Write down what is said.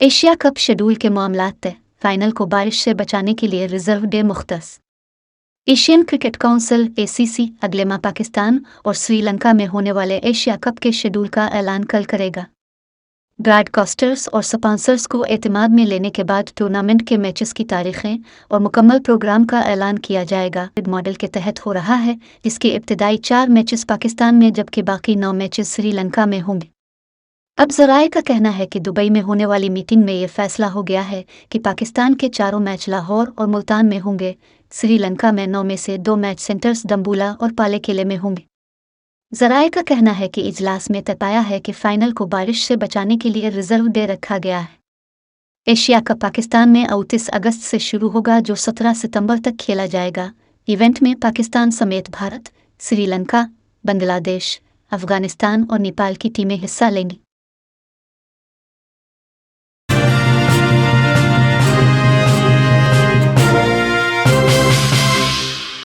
Asia cup schedule के मामलात तय, फाइनल को बारिश से बचाने के लिए रिजर्व डे मुख्तस। एशियन क्रिकेट काउंसिल (ACC) अगले माह पाकिस्तान और श्रीलंका में होने वाले एशिया कप के शेड्यूल का ऐलान कल करेगा। ब्रॉडकास्टर्स और स्पॉन्सर्स को एतमाद में लेने के बाद टूर्नामेंट के मैचेस की तारीखें और मुकम्मल प्रोग्राम का ऐलान किया जाएगा। मॉडल के तहत हो रहा है, जिसके इब्तदाई 4 मैचेस पाकिस्तान में जबकि बाकी 9 मैचेस श्रीलंका में होंगे। अब ज़राए का कहना है कि दुबई में होने वाली मीटिंग में ये फैसला हो गया है कि पाकिस्तान के 4 मैच लाहौर और मुल्तान में होंगे। श्रीलंका में 9 में से 2 मैच सेंटर्स दम्बुला और पालेकेले में होंगे। ज़राए का कहना है कि इजलास में तय पाया है कि फ़ाइनल को बारिश से बचाने के लिए रिजर्व डे रखा गया है। एशिया कप पाकिस्तान में 29 अगस्त से शुरू होगा, जो 17 सितंबर तक खेला जाएगा। इवेंट में पाकिस्तान समेत भारत, श्रीलंका, बांग्लादेश, अफगानिस्तान और नेपाल की टीमें हिस्सा लेंगी।